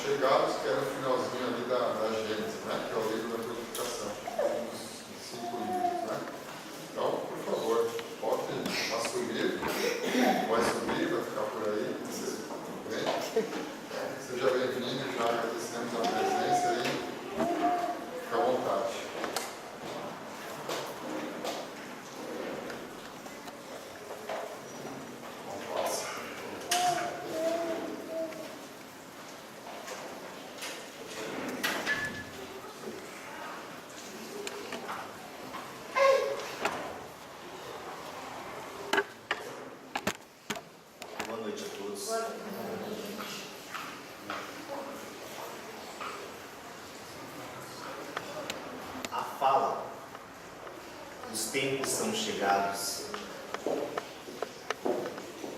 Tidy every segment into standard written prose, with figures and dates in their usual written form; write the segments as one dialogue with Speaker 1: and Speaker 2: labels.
Speaker 1: chegados, que era o finalzinho ali da Gênesis, né? Que é o livro da purificação, os 5 livros, né? Então, por favor, pode assumir, vai subir, vai ficar por aí, você vem. Seja bem-vindo, já agradecemos a presença aí, fica à vontade.
Speaker 2: A fala, os tempos são chegados,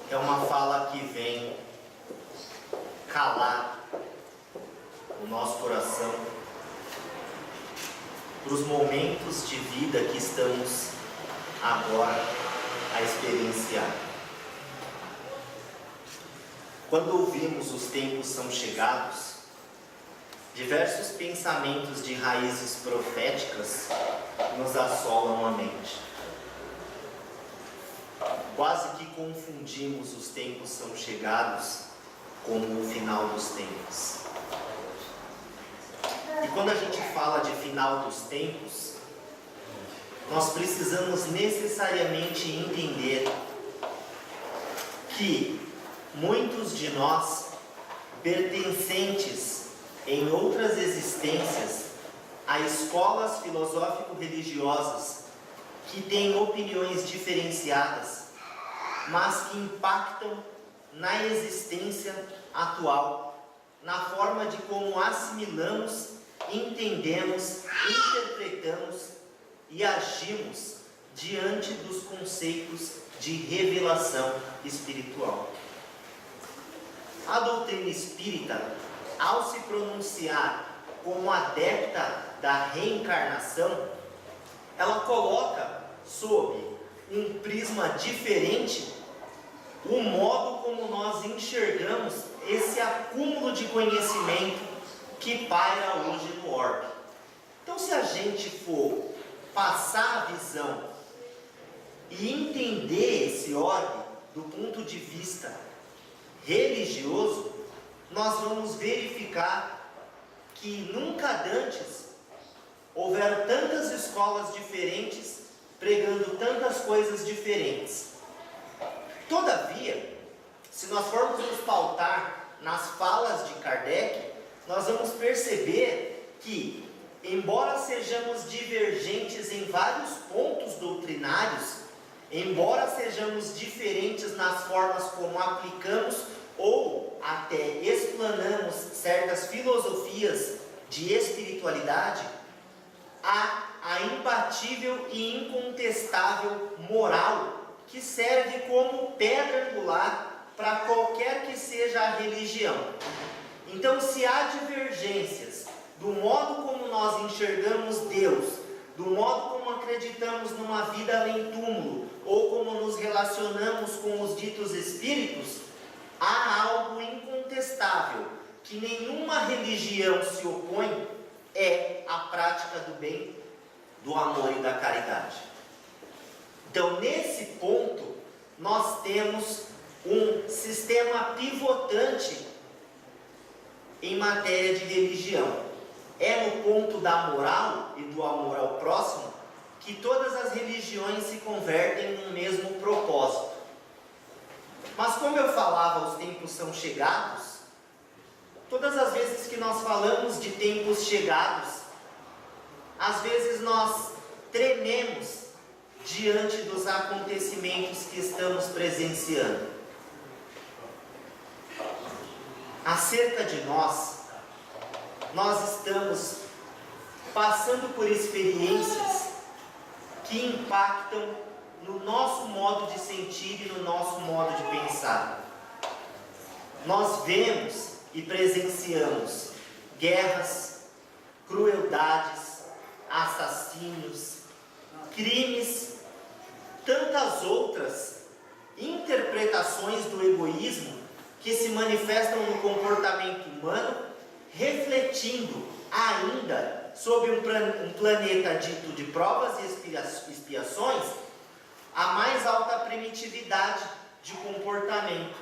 Speaker 2: é uma fala que vem calar o nosso coração para os momentos de vida que estamos agora a experienciar. Quando ouvimos os tempos são chegados, diversos pensamentos de raízes proféticas nos assolam a mente. Quase que confundimos os tempos são chegados com o final dos tempos. E quando a gente fala de final dos tempos, nós precisamos necessariamente entender que muitos de nós, pertencentes em outras existências a escolas filosófico-religiosas que têm opiniões diferenciadas, mas que impactam na existência atual, na forma de como assimilamos, entendemos, interpretamos e agimos diante dos conceitos de revelação espiritual. A doutrina espírita, ao se pronunciar como adepta da reencarnação, ela coloca sob um prisma diferente o modo como nós enxergamos esse acúmulo de conhecimento que paira hoje no orbe. Então, se a gente for passar a visão e entender esse orbe do ponto de vista religioso, nós vamos verificar que nunca antes houveram tantas escolas diferentes pregando tantas coisas diferentes. Todavia, se nós formos nos pautar nas falas de Kardec, nós vamos perceber que, embora sejamos divergentes em vários pontos doutrinários, embora sejamos diferentes nas formas como aplicamos ou até explanamos certas filosofias de espiritualidade, há a imbatível e incontestável moral que serve como pedra angular para qualquer que seja a religião. Então, se há divergências do modo como nós enxergamos Deus, do modo como acreditamos numa vida além túmulo, ou como nos relacionamos com os ditos espíritos, há algo incontestável que nenhuma religião se opõe, é a prática do bem, do amor e da caridade. Então, nesse ponto, nós temos um sistema pivotante em matéria de religião. É no ponto da moral e do amor ao próximo que todas as religiões se convertem num mesmo propósito. Mas como eu falava, os tempos são chegados, todas as vezes que nós falamos de tempos chegados, às vezes nós trememos diante dos acontecimentos que estamos presenciando. Acerca de nós estamos passando por experiências que impactam no nosso modo de sentir e no nosso modo de pensar. Nós vemos e presenciamos guerras, crueldades, assassínios, crimes, tantas outras interpretações do egoísmo que se manifestam no comportamento humano refletindo ainda sobre um planeta dito de provas e expiações, a mais alta primitividade de comportamento,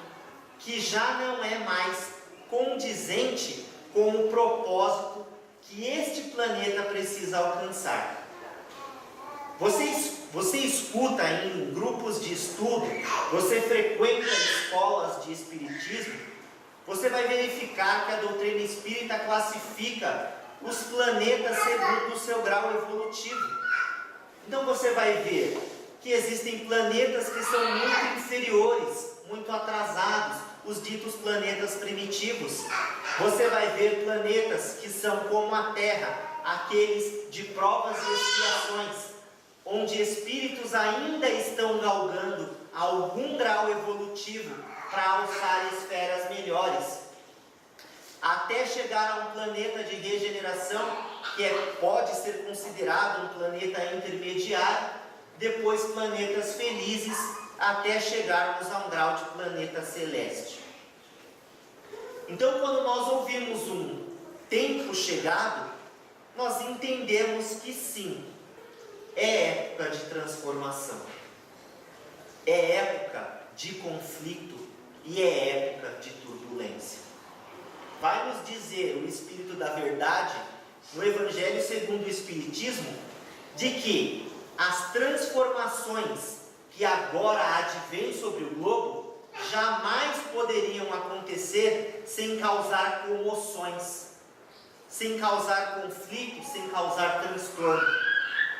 Speaker 2: que já não é mais condizente com o propósito que este planeta precisa alcançar. Você escuta em grupos de estudo, você frequenta escolas de espiritismo, você vai verificar que a doutrina espírita classifica os planetas segundo o seu grau evolutivo. Então você vai ver que existem planetas que são muito inferiores, muito atrasados, os ditos planetas primitivos. Você vai ver planetas que são como a Terra, aqueles de provas e expiações, onde espíritos ainda estão galgando algum grau evolutivo para alçar esferas melhores, até chegar a um planeta de regeneração, que pode ser considerado um planeta intermediário, depois planetas felizes, até chegarmos a um grau de planeta celeste. Então, quando nós ouvimos um tempo chegado, nós entendemos que sim, é época de transformação, é época de conflito e é época de turbulência. Vai nos dizer o Espírito da Verdade, no Evangelho segundo o Espiritismo, de que as transformações que agora advêm sobre o globo jamais poderiam acontecer sem causar comoções, sem causar conflito, sem causar transtorno.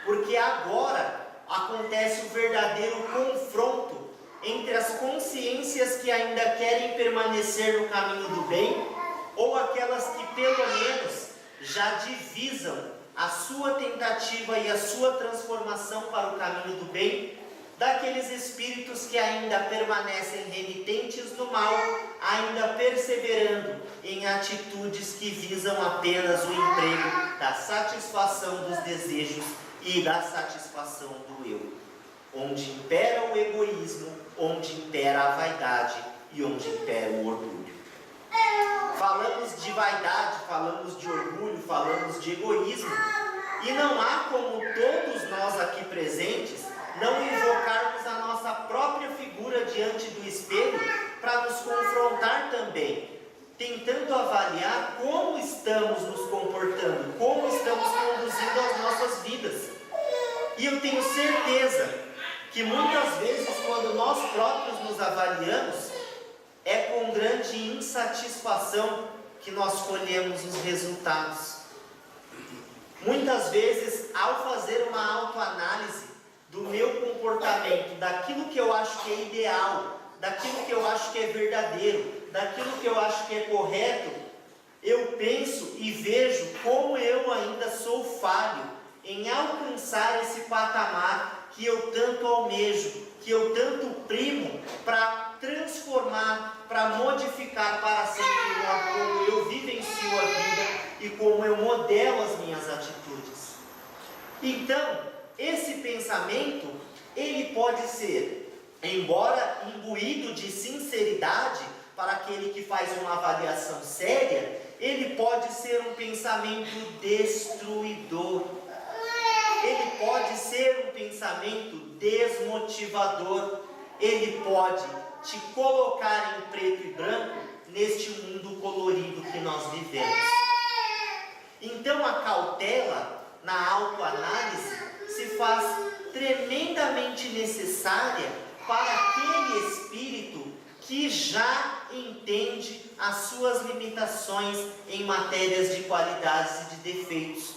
Speaker 2: Porque agora acontece o verdadeiro confronto entre as consciências que ainda querem permanecer no caminho do bem, ou aquelas que pelo menos já divisam a sua tentativa e a sua transformação para o caminho do bem, daqueles espíritos que ainda permanecem renitentes no mal, ainda perseverando em atitudes que visam apenas o emprego da satisfação dos desejos e da satisfação do eu, onde impera o egoísmo, onde impera a vaidade e onde impera o orgulho. Falamos de vaidade, falamos de orgulho, falamos de egoísmo, e não há como todos nós aqui presentes não invocarmos a nossa própria figura diante do espelho para nos confrontar também, tentando avaliar como estamos nos comportando, como estamos conduzindo as nossas vidas. E eu tenho certeza que muitas vezes, quando nós próprios nos avaliamos, é com grande insatisfação que nós colhemos os resultados. Muitas vezes, ao fazer uma autoanálise do meu comportamento, daquilo que eu acho que é ideal, daquilo que eu acho que é verdadeiro, daquilo que eu acho que é correto, eu penso e vejo como eu ainda sou falho em alcançar esse patamar que eu tanto almejo, que eu tanto primo para transformar, para modificar para sempre o modo como eu vivencio a vida e como eu modelo as minhas atitudes. Então, esse pensamento, ele pode ser, embora imbuído de sinceridade para aquele que faz uma avaliação séria, ele pode ser um pensamento destruidor. Ele pode ser um pensamento desmotivador. Ele pode te colocar em preto e branco neste mundo colorido que nós vivemos. Então a cautela na autoanálise se faz tremendamente necessária para aquele espírito que já entende as suas limitações em matérias de qualidades e de defeitos.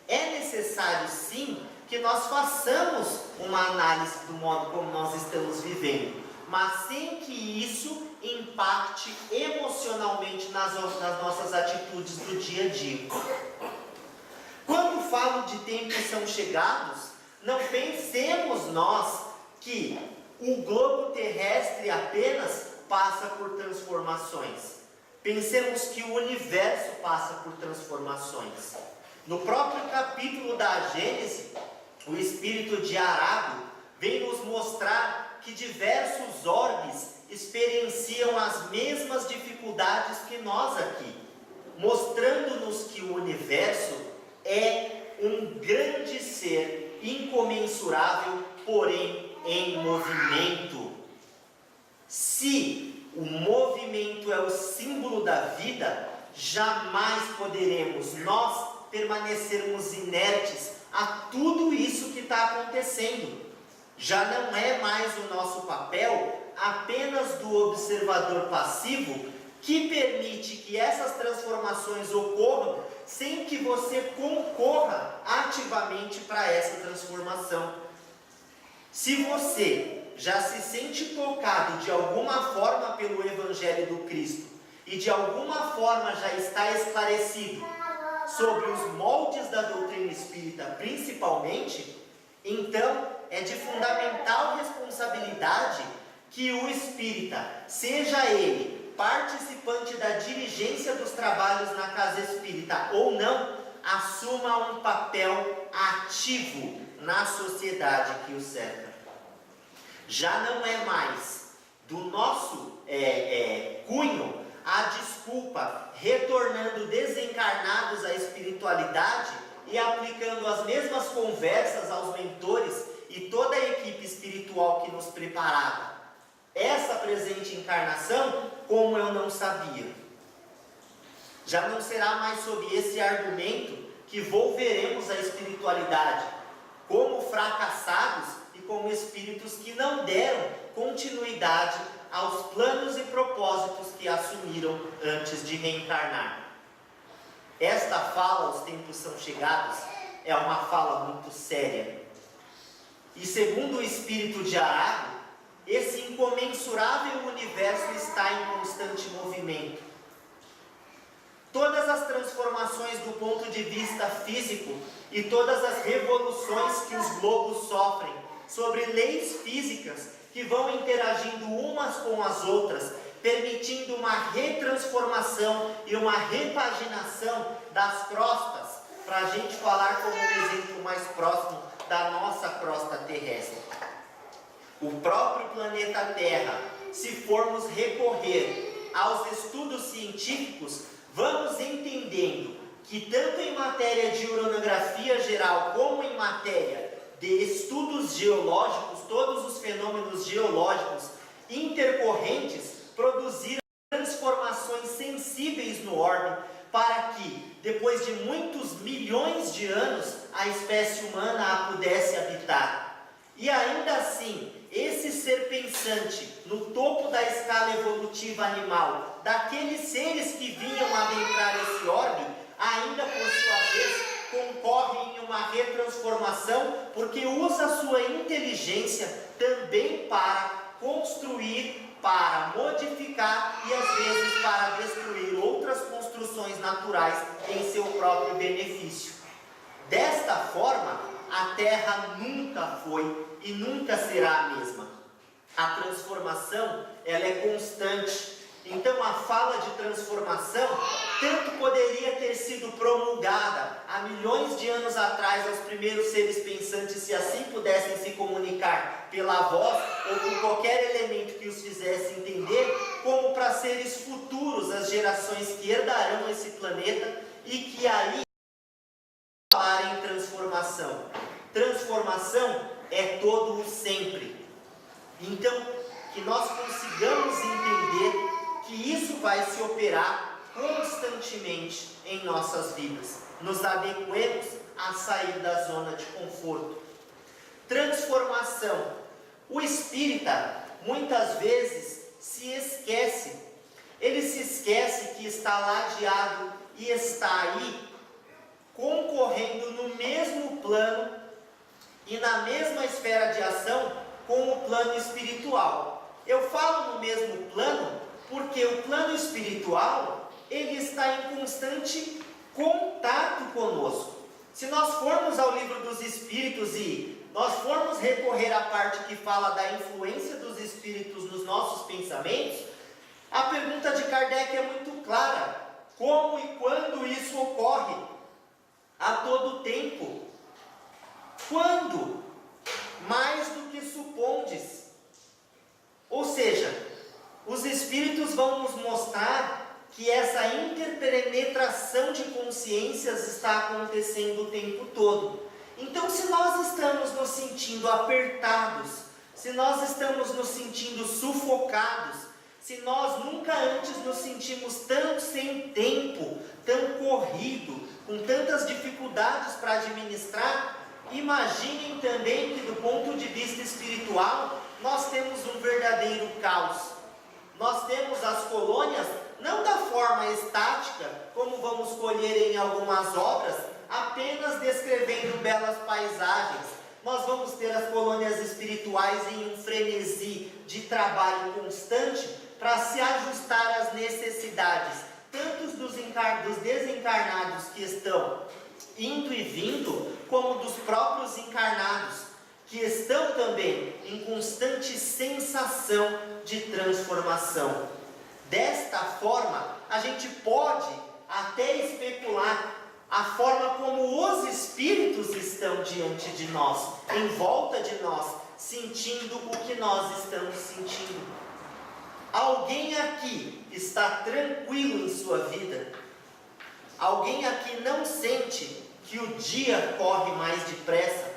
Speaker 2: É necessário sim que nós façamos uma análise do modo como nós estamos vivendo, mas sem que isso impacte emocionalmente nas nossas atitudes do dia a dia. Quando falo de tempos são chegados, não pensemos nós que o globo terrestre apenas passa por transformações. Pensemos que o universo passa por transformações. No próprio capítulo da Gênesis, o espírito de Arago vem nos mostrar que diversos orbes experienciam as mesmas dificuldades que nós aqui. mostrando-nos que o universo é um grande ser incomensurável, porém em movimento. Se o movimento é o símbolo da vida, jamais poderemos nós permanecermos inertes a tudo isso que está acontecendo. Já não é mais o nosso papel apenas do observador passivo, que permite que essas transformações ocorram sem que você concorra ativamente para essa transformação. Se você já se sente tocado de alguma forma pelo Evangelho do Cristo e de alguma forma já está esclarecido sobre os moldes da doutrina espírita principalmente, então é de fundamental responsabilidade que o espírita, seja ele participante da dirigência dos trabalhos na casa espírita ou não, assuma um papel ativo na sociedade que o cerca. Já não é mais do nosso cunho a desculpa, retornando desencarnados à espiritualidade e aplicando as mesmas conversas aos mentores e toda a equipe espiritual que nos preparava. Essa presente encarnação, como eu não sabia. Já não será mais sob esse argumento que volveremos à espiritualidade, como fracassados e como espíritos que não deram continuidade aos planos e propósitos que assumiram antes de reencarnar. Esta fala, os tempos são chegados, é uma fala muito séria. E segundo o espírito de Arago, esse incomensurável universo está em constante movimento. Todas as transformações do ponto de vista físico e todas as revoluções que os globos sofrem sobre leis físicas que vão interagindo umas com as outras, permitindo uma retransformação e uma repaginação das crostas, para a gente falar como um exemplo mais próximo da nossa crosta terrestre. O próprio planeta Terra, se formos recorrer aos estudos científicos, vamos entendendo que tanto em matéria de uranografia geral como em matéria de estudos geológicos, todos os fenômenos geológicos intercorrentes produziram transformações sensíveis no orbe para que, depois de muitos milhões de anos, a espécie humana a pudesse habitar. E ainda assim, esse ser pensante, no topo da escala evolutiva animal, daqueles seres que vinham adentrar esse orbe, ainda por sua vez concorre em uma retransformação, porque usa a sua inteligência também para construir, para modificar e às vezes para destruir outras construções naturais em seu próprio benefício. Desta forma, a Terra nunca foi e nunca será a mesma. A transformação, ela é constante. Então a fala de transformação tanto poderia ter sido promulgada há milhões de anos atrás aos primeiros seres pensantes, se assim pudessem se comunicar pela voz ou por qualquer elemento que os fizesse entender, como para seres futuros, as gerações que herdarão esse planeta e que aí falar em transformação. Transformação é todo o sempre. Então, que nós consigamos entender que isso vai se operar constantemente em nossas vidas. Nos adequemos a sair da zona de conforto. Transformação. O espírita, muitas vezes, se esquece. Ele se esquece que está ladeado e está aí concorrendo no mesmo plano e na mesma esfera de ação com o plano espiritual. Eu falo no mesmo plano porque o plano espiritual, ele está em constante contato conosco. Se nós formos ao livro dos Espíritos e nós formos recorrer à parte que fala da influência dos Espíritos nos nossos pensamentos, a pergunta de Kardec é muito clara. Como e quando isso ocorre? A todo tempo. Quando? Mais do que supondes. Ou seja, os Espíritos vão nos mostrar que essa interpenetração de consciências está acontecendo o tempo todo. Então, se nós estamos nos sentindo apertados, se nós estamos nos sentindo sufocados, se nós nunca antes nos sentimos tão sem tempo, tão corrido, com tantas dificuldades para administrar, imaginem também que do ponto de vista espiritual, nós temos um verdadeiro caos. Nós temos as colônias, não da forma estática, como vamos colher em algumas obras, apenas descrevendo belas paisagens. Nós vamos ter as colônias espirituais em um frenesi de trabalho constante para se ajustar às necessidades, tanto dos desencarnados que estão indo e vindo, como dos próprios encarnados, que estão também em constante sensação de transformação. Desta forma, a gente pode até especular a forma como os espíritos estão diante de nós, em volta de nós, sentindo o que nós estamos sentindo. Alguém aqui está tranquilo em sua vida? Alguém aqui não sente que o dia corre mais depressa?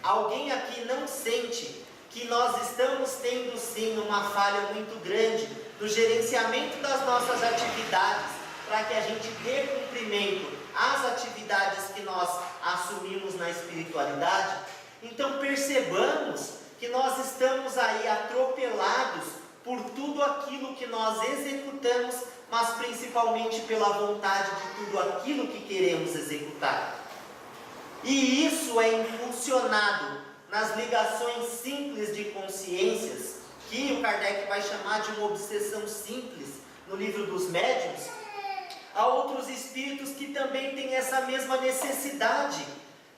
Speaker 2: Alguém aqui não sente que nós estamos tendo sim uma falha muito grande no gerenciamento das nossas atividades, para que a gente dê cumprimento às atividades que nós assumimos na espiritualidade? Então percebamos que nós estamos aí atropelados por tudo aquilo que nós executamos, mas principalmente pela vontade de tudo aquilo que queremos executar. E isso é impulsionado nas ligações simples de consciências, que o Kardec vai chamar de uma obsessão simples, no livro dos médiuns, a outros espíritos que também têm essa mesma necessidade,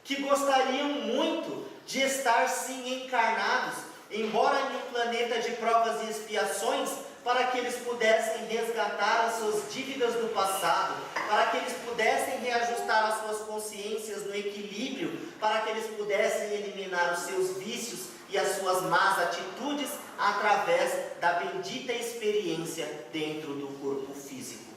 Speaker 2: que gostariam muito de estar sim encarnados, embora em um planeta de provas e expiações, para que eles pudessem resgatar as suas dívidas do passado, para que eles pudessem reajustar as suas consciências no equilíbrio, para que eles pudessem eliminar os seus vícios e as suas más atitudes através da bendita experiência dentro do corpo físico.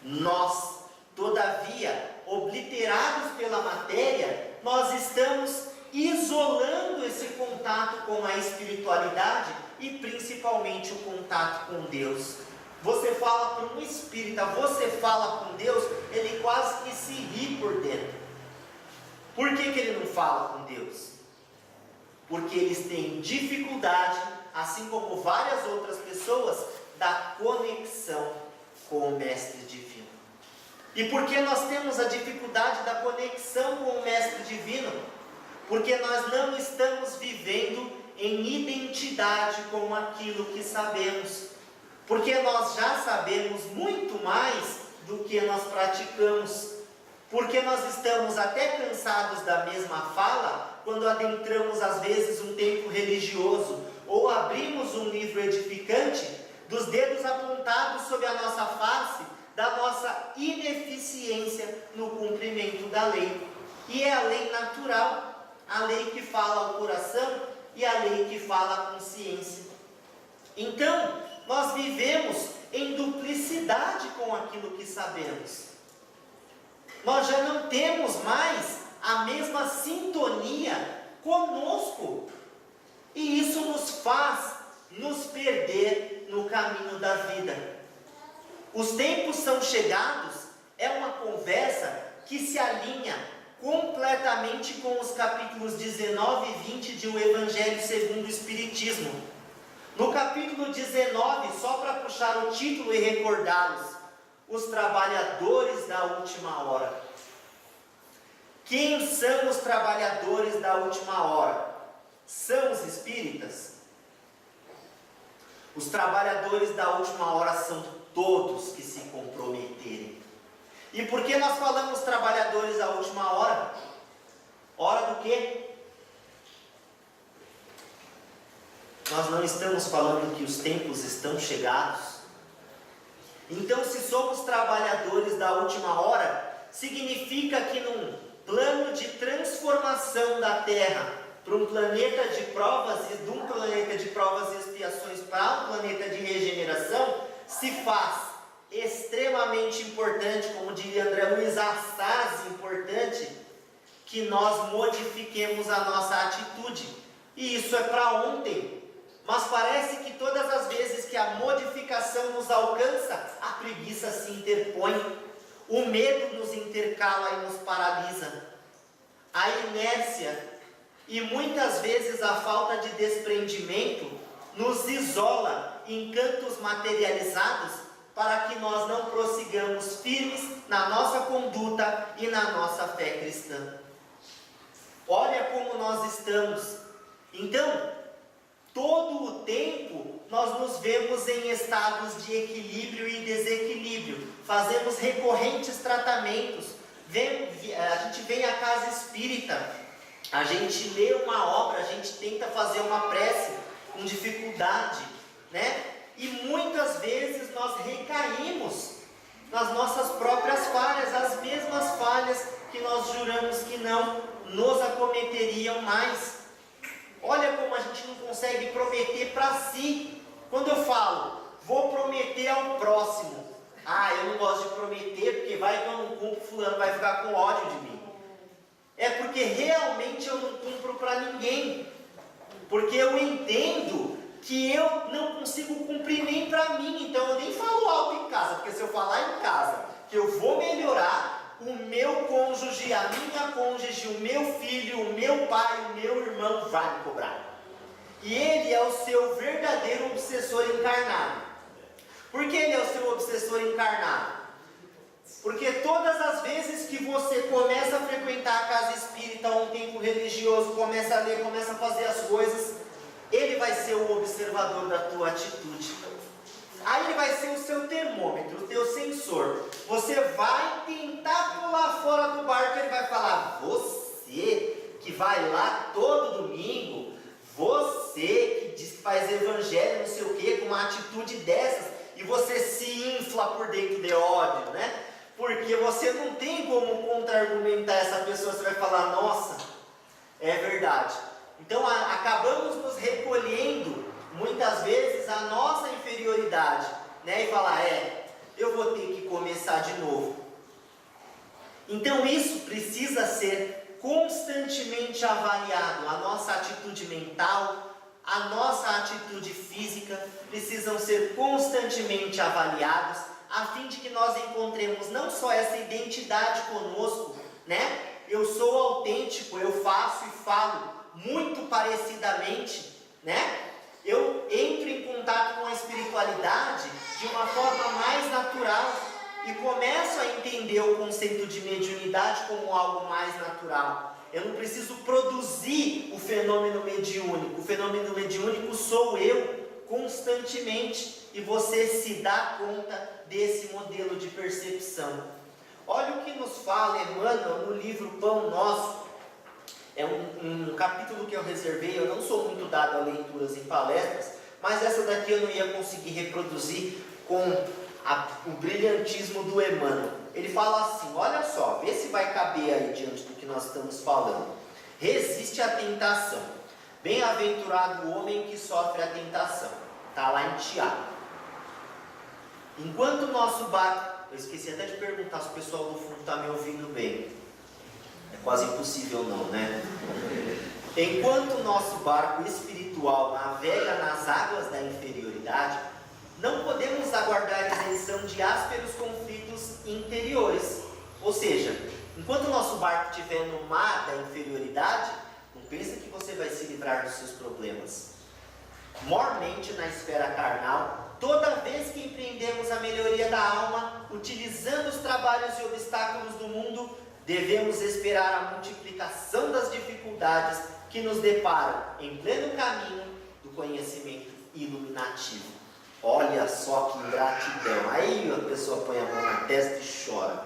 Speaker 2: Nós, todavia, obliterados pela matéria, nós estamos isolando esse contato com a espiritualidade e principalmente o contato com Deus. Você fala para um espírita, você fala com Deus, ele quase que se ri por dentro. Por que ele não fala com Deus? Porque eles têm dificuldade, assim como várias outras pessoas, da conexão com o Mestre Divino. E por que nós temos a dificuldade da conexão com o Mestre Divino? Porque nós não estamos vivendo em identidade com aquilo que sabemos. Porque nós já sabemos muito mais do que nós praticamos. Porque nós estamos até cansados da mesma fala, quando adentramos às vezes um tempo religioso, ou abrimos um livro edificante, dos dedos apontados sobre a nossa face, da nossa ineficiência no cumprimento da lei. E é a lei natural, a lei que fala ao coração e a lei que fala à consciência. Então, nós vivemos em duplicidade com aquilo que sabemos. Nós já não temos mais a mesma sintonia conosco. E isso nos faz nos perder no caminho da vida. Os tempos são chegados é uma conversa que se alinha completamente com os capítulos 19 e 20 de O Evangelho segundo o Espiritismo. No capítulo 19, só para puxar o título e recordá-los, os trabalhadores da última hora. Quem são os trabalhadores da última hora? São os espíritas? Os trabalhadores da última hora são todos que se comprometerem. E por que nós falamos trabalhadores da última hora? Hora do quê? Nós não estamos falando que os tempos estão chegados. Então, se somos trabalhadores da última hora, significa que num plano de transformação da Terra para um planeta de provas e de um planeta de provas e expiações para um planeta de regeneração, se faz extremamente importante, como diria André Luiz, assaz importante, que nós modifiquemos a nossa atitude. E isso é para ontem. Mas parece que todas as vezes que a modificação nos alcança, a preguiça se interpõe, o medo nos intercala e nos paralisa. A inércia e muitas vezes a falta de desprendimento nos isola em cantos materializados para que nós não prossigamos firmes na nossa conduta e na nossa fé cristã. Olha como nós estamos. Então, todo o tempo nós nos vemos em estados de equilíbrio e desequilíbrio. Fazemos recorrentes tratamentos. A gente vem à casa espírita, a gente lê uma obra, a gente tenta fazer uma prece com dificuldade, né? E muitas vezes nós recaímos nas nossas próprias falhas, as mesmas falhas que nós juramos que não nos acometeriam mais. Olha como a gente não consegue prometer para si. Quando eu falo, vou prometer ao próximo. Eu não gosto de prometer, porque vai que eu não cumpro, fulano vai ficar com ódio de mim. É porque realmente eu não cumpro para ninguém. Porque eu entendo que eu não consigo cumprir nem para mim. Então eu nem falo alto em casa, porque se eu falar em casa que eu vou melhorar, o meu cônjuge, a minha cônjuge, o meu filho, o meu pai, o meu irmão vai me cobrar. E ele é o seu verdadeiro obsessor encarnado. Por que ele é o seu obsessor encarnado? Porque todas as vezes que você começa a frequentar a casa espírita, um tempo religioso, começa a ler, começa a fazer as coisas, ele vai ser o observador da tua atitude. Aí ele vai ser o seu termômetro, o teu sensor. Você vai tentar pular fora do barco, ele vai falar: você que vai lá todo domingo, você que diz que faz evangelho, não sei o que, com uma atitude dessas, e você se infla por dentro de ódio, né? Porque você não tem como contra-argumentar essa pessoa, você vai falar: nossa, é verdade. Então acabamos nos recolhendo muitas vezes a nossa inferioridade, né? E falar: eu vou ter que começar de novo. Então isso precisa ser constantemente avaliado. A nossa atitude mental, a nossa atitude física precisam ser constantemente avaliados, a fim de que nós encontremos não só essa identidade conosco, né? Eu sou autêntico, eu faço e falo muito parecidamente, né? Eu entro em contato com a espiritualidade de uma forma mais natural e começo a entender o conceito de mediunidade como algo mais natural. Eu não preciso produzir o fenômeno mediúnico. O fenômeno mediúnico sou eu constantemente, e você se dá conta desse modelo de percepção. Olha o que nos fala Emmanuel no livro Pão Nosso. É um capítulo que eu reservei. Eu não sou muito dado a leituras em palestras, mas essa daqui eu não ia conseguir reproduzir com o brilhantismo do Emmanuel. Ele fala assim, olha só, vê se vai caber aí diante do que nós estamos falando. Resiste à tentação. Bem-aventurado o homem que sofre a tentação. Está lá em Tiago. Enquanto o nosso barco... Eu esqueci até de perguntar se o pessoal do fundo está me ouvindo bem. É quase impossível não, né? Enquanto o nosso barco espiritual navega nas águas da inferioridade, não podemos aguardar a isenção de ásperos conflitos interiores. Ou seja, enquanto o nosso barco estiver no mar da inferioridade, não pensa que você vai se livrar dos seus problemas. Mormente na esfera carnal, toda vez que empreendemos a melhoria da alma, utilizando os trabalhos e obstáculos do mundo, devemos esperar a multiplicação das dificuldades que nos deparam em pleno caminho do conhecimento iluminativo. Olha só que ingratidão. Aí a pessoa põe a mão na testa e chora.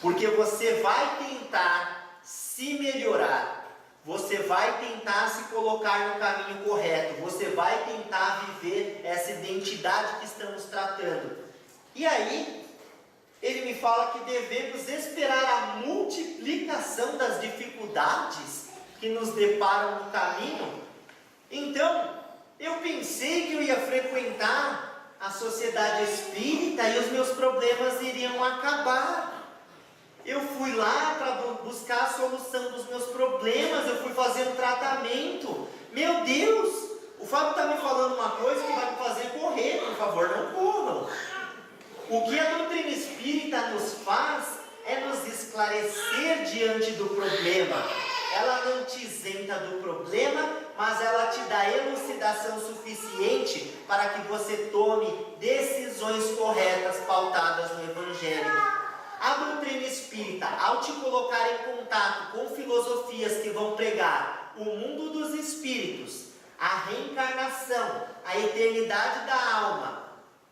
Speaker 2: Porque você vai tentar se melhorar. Você vai tentar se colocar no caminho correto. Você vai tentar viver essa identidade que estamos tratando. E aí, ele me fala que devemos esperar a multiplicação das dificuldades que nos deparam no caminho. Então, eu pensei que eu ia frequentar a sociedade espírita e os meus problemas iriam acabar. Eu fui lá para buscar a solução dos meus problemas, eu fui fazer um tratamento. Meu Deus, o Fábio está me falando uma coisa que vai me fazer correr, por favor, não corram. O que a doutrina espírita nos faz é nos esclarecer diante do problema. Ela não te isenta do problema, mas ela te dá elucidação suficiente para que você tome decisões corretas pautadas no Evangelho. A doutrina espírita, ao te colocar em contato com filosofias que vão pregar o mundo dos espíritos, a reencarnação, a eternidade da alma,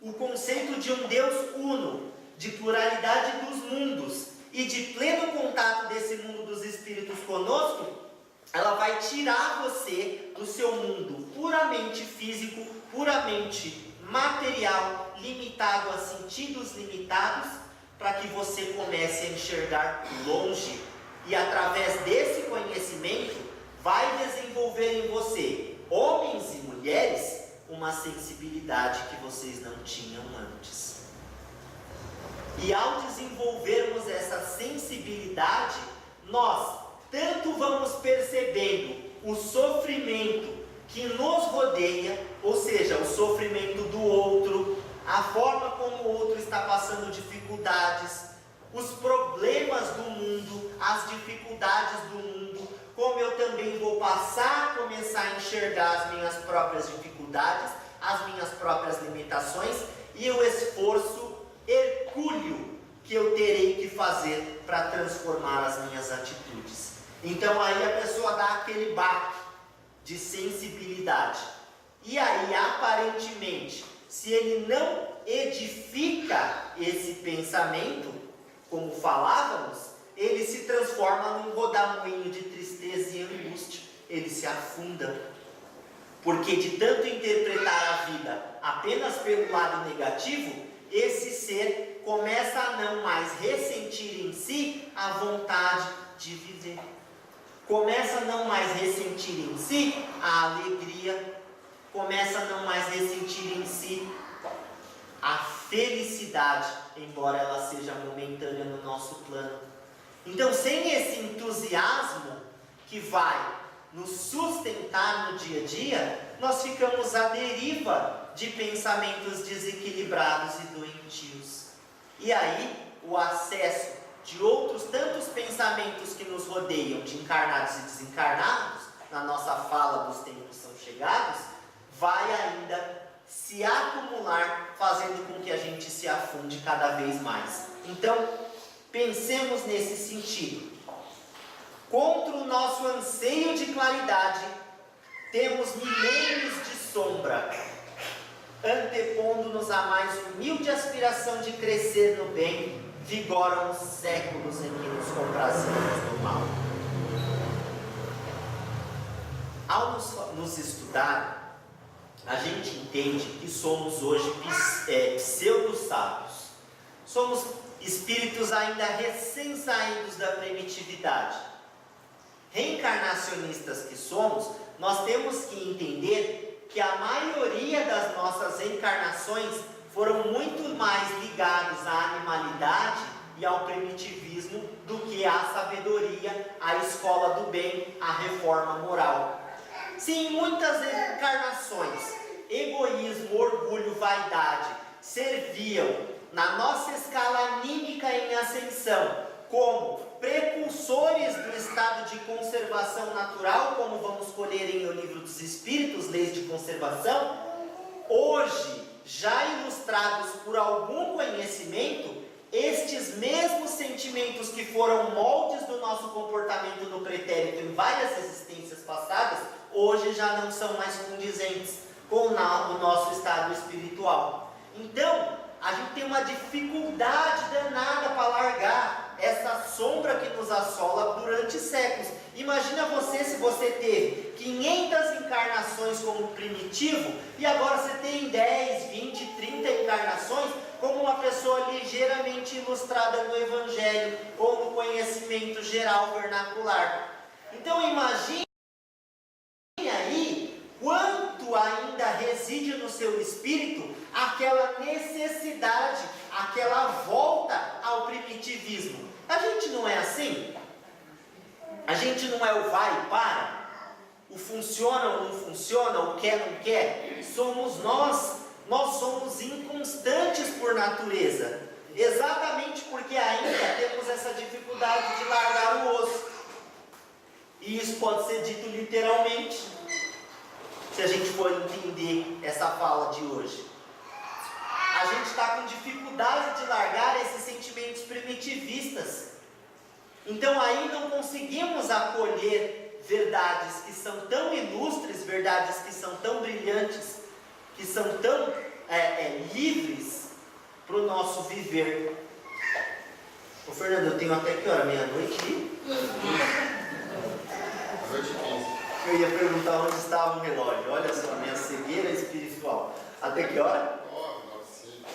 Speaker 2: o conceito de um Deus uno, de pluralidade dos mundos e de pleno contato desse mundo dos espíritos conosco, ela vai tirar você do seu mundo puramente físico, puramente material, limitado a sentidos limitados, para que você comece a enxergar longe e através desse conhecimento vai desenvolver em você, homens e mulheres, uma sensibilidade que vocês não tinham antes. E ao desenvolvermos essa sensibilidade, nós tanto vamos percebendo o sofrimento que nos rodeia, ou seja, o sofrimento do outro, a forma como o outro está passando dificuldades, os problemas do mundo, as dificuldades do mundo, como eu também vou passar a começar a enxergar as minhas próprias dificuldades, as minhas próprias limitações e o esforço hercúleo que eu terei que fazer para transformar as minhas atitudes. Então aí a pessoa dá aquele baque de sensibilidade. E aí, aparentemente, se ele não edifica esse pensamento, como falávamos, ele se transforma num rodamuinho de tristeza e angústia. Ele se afunda. Porque de tanto interpretar a vida apenas pelo lado negativo, esse ser começa a não mais ressentir em si a vontade de viver. Começa a não mais ressentir em si a alegria. Começa a não mais ressentir em si a felicidade, embora ela seja momentânea no nosso plano. Então, sem esse entusiasmo que vai nos sustentar no dia a dia, nós ficamos à deriva de pensamentos desequilibrados e doentios. E aí, o acesso de outros tantos pensamentos que nos rodeiam, de encarnados e desencarnados, na nossa fala dos tempos são chegados, vai ainda se acumular, fazendo com que a gente se afunde cada vez mais. Então, pensemos nesse sentido. Contra o nosso anseio de claridade, temos milênios de sombra, antepondo-nos a mais humilde aspiração de crescer no bem, vigoram os séculos em que nos comprazemos no mal. Ao nos estudar, a gente entende que somos hoje pseudo-sábios. Somos espíritos ainda recém-saídos da primitividade. Reencarnacionistas que somos, nós temos que entender que a maioria das nossas encarnações foram muito mais ligados à animalidade e ao primitivismo do que à sabedoria, à escola do bem, à reforma moral. Se em muitas encarnações egoísmo, orgulho, vaidade serviam na nossa escala anímica em ascensão como precursores do estado de conservação natural, como vamos colher em O Livro dos Espíritos, Leis de Conservação, hoje, já ilustrados por algum conhecimento, estes mesmos sentimentos que foram moldes do nosso comportamento no pretérito em várias existências passadas, hoje já não são mais condizentes com o nosso estado espiritual. Então, a gente tem uma dificuldade danada para largar essa sombra que nos assola durante séculos. Imagina você se você teve 500 encarnações como primitivo e agora você tem 10, 20, 30 encarnações como uma pessoa ligeiramente ilustrada no Evangelho ou no conhecimento geral vernacular. Então imagine aí quanto quanto ainda reside no seu espírito aquela necessidade, aquela volta ao primitivismo. A gente não é assim? A gente não é o vai e para? O funciona ou não funciona, o quer ou não quer? Somos nós somos inconstantes por natureza, exatamente porque ainda temos essa dificuldade de largar o osso. E isso pode ser dito literalmente, se a gente for entender essa fala de hoje. A gente está com dificuldade de largar esses sentimentos primitivistas. Então aí não conseguimos acolher verdades que são tão ilustres, verdades que são tão brilhantes, que são tão livres para o nosso viver. Ô Fernando, eu tenho até que hora? Meia-noite?
Speaker 1: Noite 15.
Speaker 2: Eu ia perguntar onde estava o relógio. Olha só, minha cegueira espiritual. Até que hora?
Speaker 1: 9, 9, 5.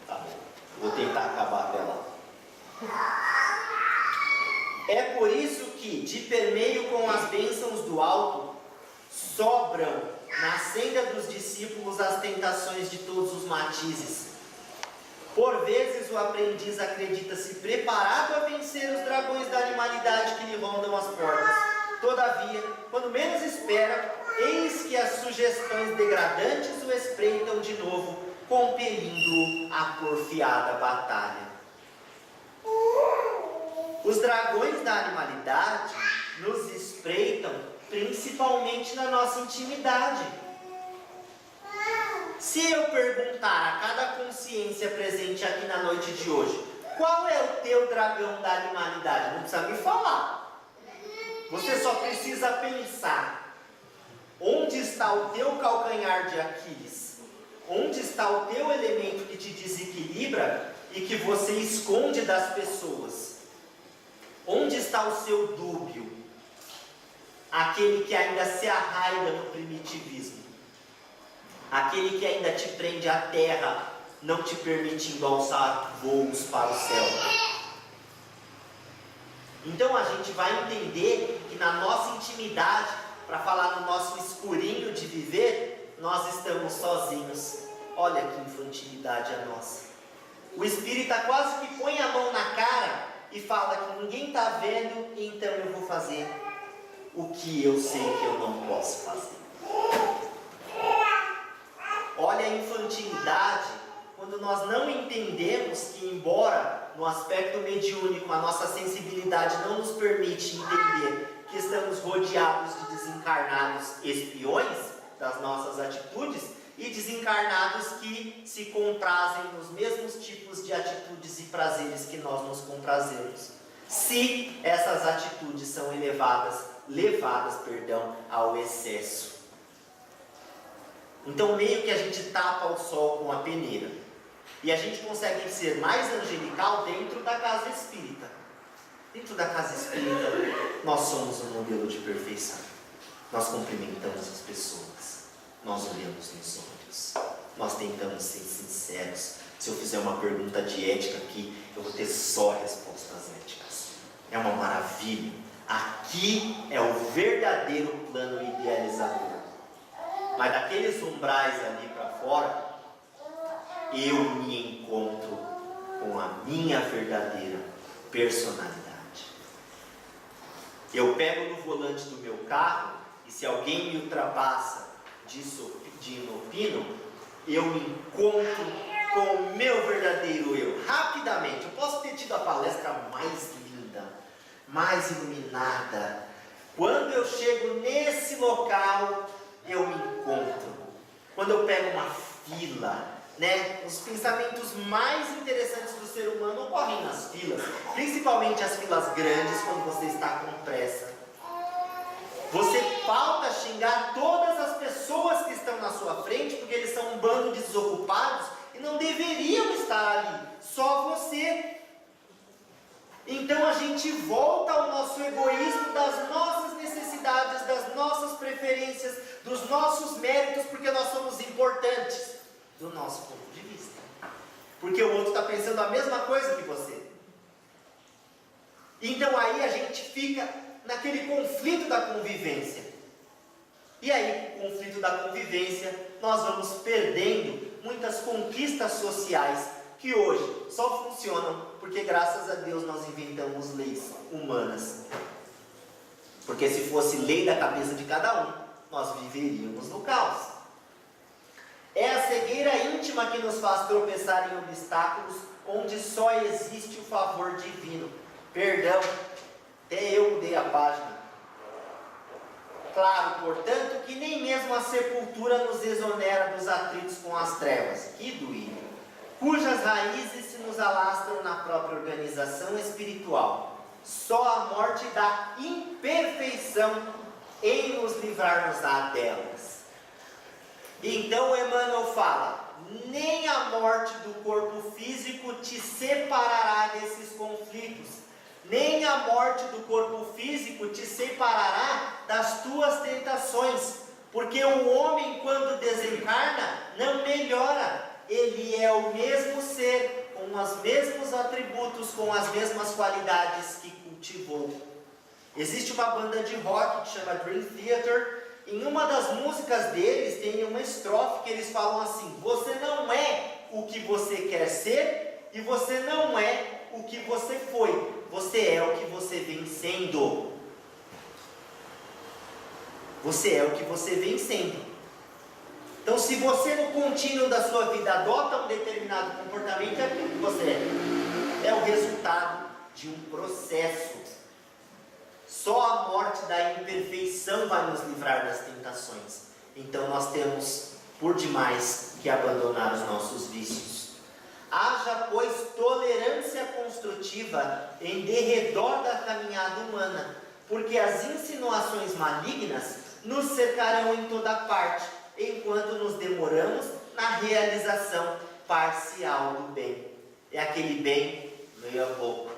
Speaker 2: Tá bom. Vou tentar acabar até lá. É por isso que, de permeio com as bênçãos do alto, sobram na senda dos discípulos as tentações de todos os matizes. Por vezes o aprendiz acredita-se preparado a vencer os dragões da animalidade que lhe rondam as portas. Todavia, quando menos espera, eis que as sugestões degradantes o espreitam de novo, compelindo-o à porfiada batalha. Os dragões da animalidade nos espreitam principalmente na nossa intimidade. Se eu perguntar a cada consciência presente aqui na noite de hoje, qual é o teu dragão da animalidade? Não precisa me falar. Você só precisa pensar. Onde está o teu calcanhar de Aquiles? Onde está o teu elemento que te desequilibra e que você esconde das pessoas? Onde está o seu dúbio? Aquele que ainda se arraiga no primitivismo. Aquele que ainda te prende à terra, não te permitindo alçar voos para o céu. Então a gente vai entender que na nossa intimidade, para falar no nosso escurinho de viver, nós estamos sozinhos. Olha que infantilidade a nossa. O espírita quase que põe a mão na cara e fala que ninguém está vendo, então eu vou fazer o que eu sei que eu não posso fazer. Olha a infantilidade quando nós não entendemos que, embora no aspecto mediúnico a nossa sensibilidade não nos permite entender que estamos rodeados de desencarnados espiões das nossas atitudes e desencarnados que se comprazem nos mesmos tipos de atitudes e prazeres que nós nos comprazemos, se essas atitudes são levadas ao excesso. Então meio que a gente tapa o sol com a peneira. E a gente consegue ser mais angelical dentro da casa espírita. Dentro da casa espírita, nós somos um modelo de perfeição. Nós cumprimentamos as pessoas. Nós olhamos nos olhos. Nós tentamos ser sinceros. Se eu fizer uma pergunta de ética aqui, eu vou ter só respostas éticas. É uma maravilha. Aqui é o verdadeiro plano idealizador. Mas daqueles umbrais ali para fora, eu me encontro com a minha verdadeira personalidade. Eu pego no volante do meu carro e se alguém me ultrapassa de inopino, eu me encontro com o meu verdadeiro eu, rapidamente. Eu posso ter tido a palestra mais linda, mais iluminada. Quando eu chego nesse local, eu me encontro. Quando eu pego uma fila, os pensamentos mais interessantes do ser humano ocorrem nas filas, principalmente as filas grandes, quando você está com pressa. Você falta xingar todas as pessoas que estão na sua frente, porque eles são um bando de desocupados e não deveriam estar ali, só você. Então a gente volta ao nosso egoísmo, das nossas necessidades, das nossas preferências, dos nossos méritos, porque nós somos importantes do nosso ponto de vista. Porque o outro está pensando a mesma coisa que você. Então aí a gente fica naquele conflito da convivência. E aí, com o conflito da convivência, nós vamos perdendo muitas conquistas sociais que hoje só funcionam porque, graças a Deus, nós inventamos leis humanas. Porque se fosse lei da cabeça de cada um, nós viveríamos no caos. É a cegueira íntima que nos faz tropeçar em obstáculos onde só existe o favor divino. Perdão, até eu mudei a página. Claro, portanto, que nem mesmo a sepultura nos exonera dos atritos com as trevas, que doído, cujas raízes se nos alastram na própria organização espiritual. Só a morte da imperfeição em nos livrar-nos-á delas. Então Emmanuel fala: nem a morte do corpo físico te separará desses conflitos, nem a morte do corpo físico te separará das tuas tentações, porque o homem, quando desencarna, não melhora, ele é o mesmo ser, com os mesmos atributos, com as mesmas qualidades que cultivou. Existe uma banda de rock que chama Dream Theater. Em uma das músicas deles tem uma estrofe que eles falam assim: você não é o que você quer ser e você não é o que você foi, você é o que você vem sendo. Você é o que você vem sendo. Então, se você no contínuo da sua vida adota um determinado comportamento, é aquilo que você é. É o resultado de um processo. Só a morte da imperfeição vai nos livrar das tentações. Então nós temos, por demais, que abandonar os nossos vícios. Haja, pois, tolerância construtiva em derredor da caminhada humana, porque as insinuações malignas nos cercarão em toda parte, enquanto nos demoramos na realização parcial do bem. É aquele bem meio a pouco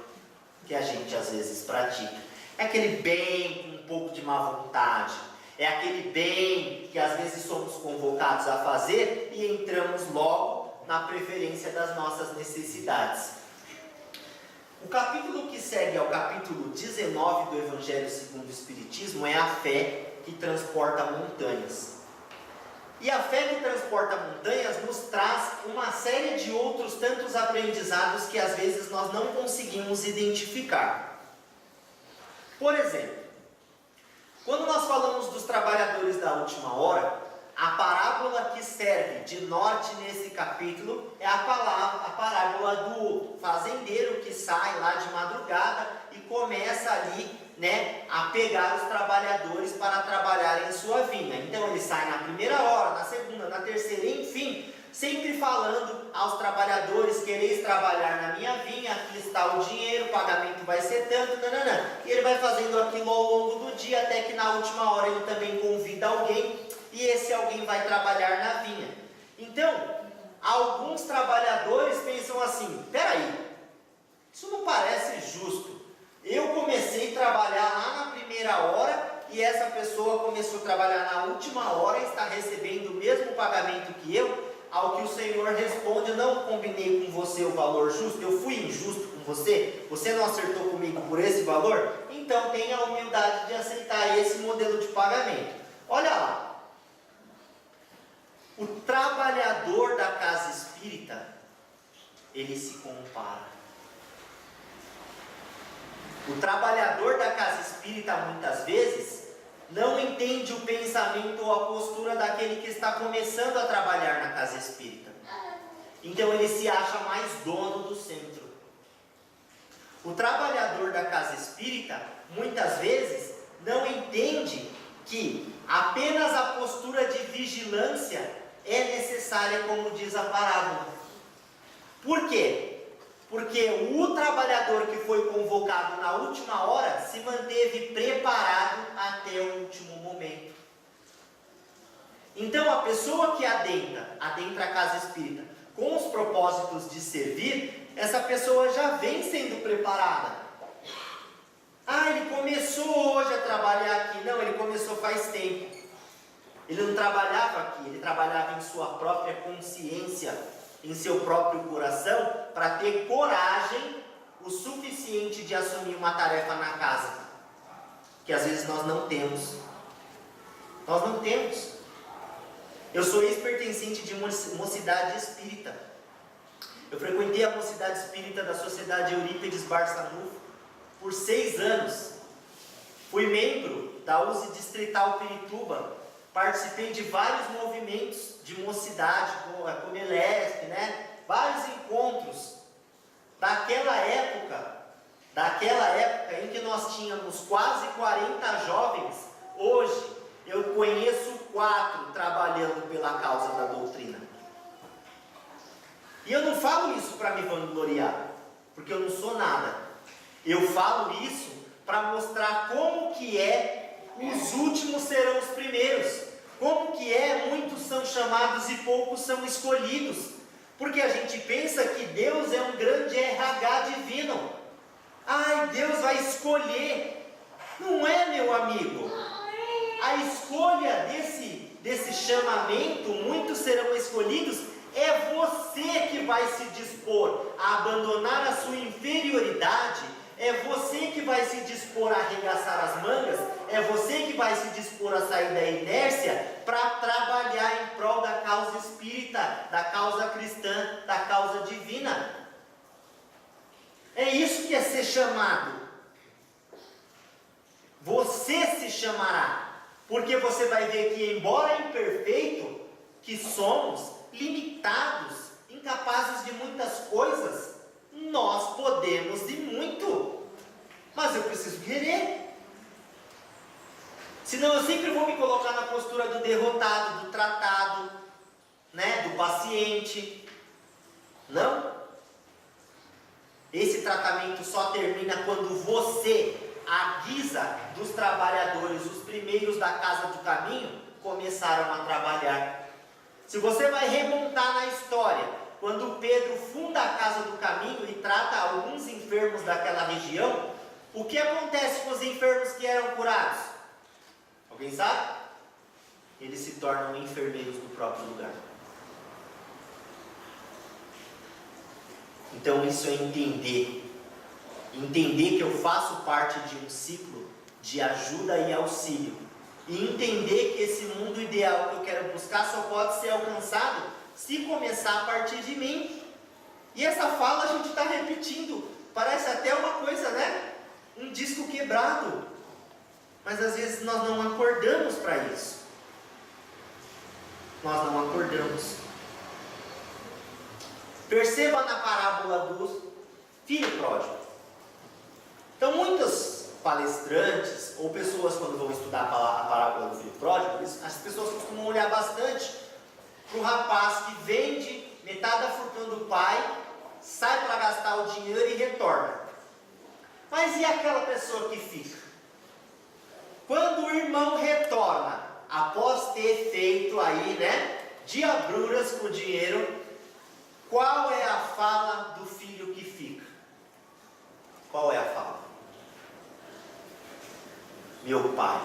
Speaker 2: que a gente às vezes pratica. É aquele bem com um pouco de má vontade. É aquele bem que às vezes somos convocados a fazer e entramos logo na preferência das nossas necessidades. O capítulo que segue ao capítulo 19 do Evangelho segundo o Espiritismo é a fé que transporta montanhas. E a fé que transporta montanhas nos traz uma série de outros tantos aprendizados que às vezes nós não conseguimos identificar. Por exemplo, quando nós falamos dos trabalhadores da última hora, a parábola que serve de norte nesse capítulo é a parábola do fazendeiro que sai lá de madrugada e começa ali, a pegar os trabalhadores para trabalhar em sua vinha. Então ele sai na primeira hora, na segunda, na terceira, enfim, sempre falando aos trabalhadores: quereis trabalhar na minha vinha, aqui está o dinheiro, o pagamento vai ser tanto, nananã. E ele vai fazendo aquilo ao longo do dia, até que na última hora ele também convida alguém, e esse alguém vai trabalhar na vinha. Então, alguns trabalhadores pensam assim: peraí, isso não parece justo. Eu comecei a trabalhar lá na primeira hora e essa pessoa começou a trabalhar na última hora e está recebendo o mesmo pagamento que eu. Ao que o Senhor responde: eu não combinei com você o valor justo, eu fui injusto com você, você não acertou comigo por esse valor, então tenha a humildade de aceitar esse modelo de pagamento. Olha lá, o trabalhador da casa espírita, ele se compara. O trabalhador da casa espírita muitas vezes não entende o pensamento ou a postura daquele que está começando a trabalhar na casa espírita. Então ele se acha mais dono do centro. O trabalhador da casa espírita muitas vezes não entende que apenas a postura de vigilância é necessária, como diz a parábola. Por quê? Porque o trabalhador que foi convocado na última hora se manteve preparado até o último momento. Então a pessoa que adentra a casa espírita com os propósitos de servir, essa pessoa já vem sendo preparada. Ah, ele começou hoje a trabalhar aqui. Não, ele começou faz tempo. Ele não trabalhava aqui, ele trabalhava em sua própria consciência, em seu próprio coração, para ter coragem o suficiente de assumir uma tarefa na casa, que às vezes nós não temos. Nós não temos. Eu sou ex-pertencente de uma mocidade espírita. Eu frequentei a mocidade espírita da Sociedade Eurípides Barçanufo por 6 anos. Fui membro da USE Distrital Pirituba. Participei de vários movimentos de mocidade, como a Comelesp, né? Vários encontros. Daquela época em que nós tínhamos quase 40 jovens, hoje eu conheço 4 trabalhando pela causa da doutrina. E eu não falo isso para me vangloriar, porque eu não sou nada. Eu falo isso para mostrar como que os últimos serão os primeiros. Como que muitos são chamados e poucos são escolhidos. Porque a gente pensa que Deus é um grande RH divino. Ai, Deus vai escolher. Não é, meu amigo. A escolha desse chamamento, muitos serão escolhidos, é você que vai se dispor a abandonar a sua inferioridade, é você que vai se dispor a arregaçar as mangas, é você que vai se dispor a sair da inércia para trabalhar em prol da causa espírita, da causa cristã, da causa divina. É isso que é ser chamado. Você se chamará, porque você vai ver que, embora imperfeito, que somos, limitados, incapazes de muitas coisas, nós podemos e muito, mas eu preciso querer. Senão eu sempre vou me colocar na postura do derrotado, do tratado, né, do paciente. Não. Esse tratamento só termina quando você, à guisa dos trabalhadores, os primeiros da casa do caminho, começaram a trabalhar. Se você vai remontar na história, quando Pedro funda a casa do caminho e trata alguns enfermos daquela região, o que acontece com os enfermos que eram curados? Alguém sabe? Eles se tornam enfermeiros do próprio lugar. Então isso é entender que eu faço parte de um ciclo de ajuda e auxílio, e entender que esse mundo ideal que eu quero buscar só pode ser alcançado se começar a partir de mim. E essa fala a gente está repetindo, parece até uma coisa, né? Um disco quebrado, mas às vezes nós não acordamos para isso. Nós não acordamos. Perceba na parábola do filho pródigo. Então muitos palestrantes ou pessoas, quando vão estudar a parábola do filho pródigo, as pessoas costumam olhar bastante para o rapaz que vende metade da fortuna do pai, sai para gastar o dinheiro e retorna. Mas e aquela pessoa que fica? Quando o irmão retorna, após ter feito aí, né, diabruras com o dinheiro, qual é a fala do filho que fica? Qual é a fala? Meu pai,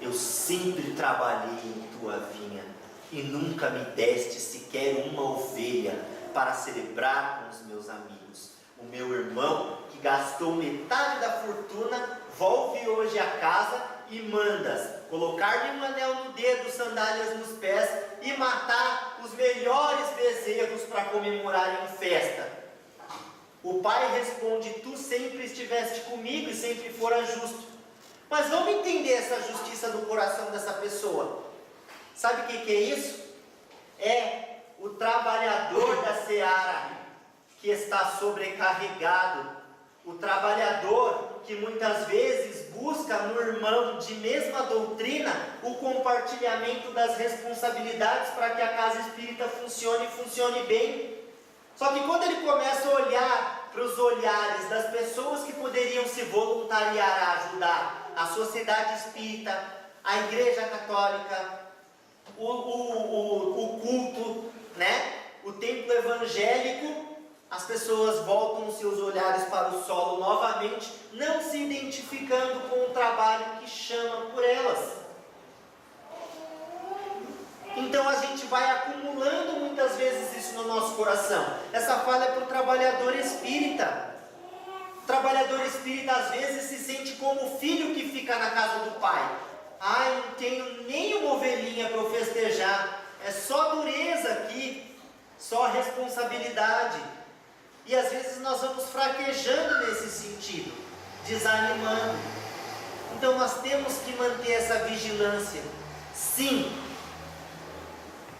Speaker 2: eu sempre trabalhei em tua vinha e nunca me deste sequer uma ovelha para celebrar com os meus amigos. O meu irmão, que gastou metade da fortuna, volve hoje a casa e mandas colocar-lhe um anel no dedo, sandálias nos pés e matar os melhores bezerros para comemorar em festa. O pai responde: tu sempre estiveste comigo e sempre fora justo. Mas vamos entender essa justiça do coração dessa pessoa. Sabe o que é isso? É o trabalhador da seara que está sobrecarregado. O trabalhador que muitas vezes busca no irmão de mesma doutrina o compartilhamento das responsabilidades para que a casa espírita funcione bem. Só que quando ele começa a olhar para os olhares das pessoas que poderiam se voluntariar a ajudar, a sociedade espírita, a igreja católica, o culto, né? O templo evangélico, as pessoas voltam os seus olhares para o solo novamente, não se identificando com o trabalho que chama por elas. Então a gente vai acumulando muitas vezes isso no nosso coração. Essa fala é para o trabalhador espírita. O trabalhador espírita às vezes se sente como o filho que fica na casa do pai. Ai, não tenho nem uma ovelhinha para eu festejar. É só dureza aqui, só responsabilidade. E às vezes nós vamos fraquejando nesse sentido, desanimando. Então nós temos que manter essa vigilância. Sim,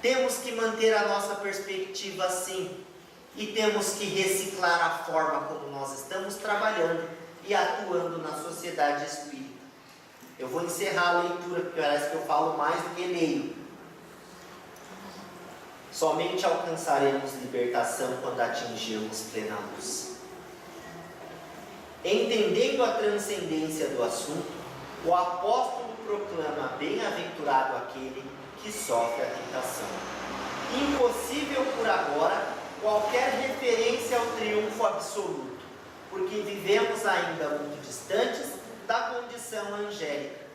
Speaker 2: temos que manter a nossa perspectiva sim. E temos que reciclar a forma como nós estamos trabalhando e atuando na sociedade espírita. Eu vou encerrar a leitura, porque parece que eu falo mais do que leio. Somente alcançaremos libertação quando atingirmos plena luz. Entendendo a transcendência do assunto, o apóstolo proclama: bem-aventurado aquele que sofre a tentação. Impossível por agora qualquer referência ao triunfo absoluto, porque vivemos ainda muito distantes da condição angélica.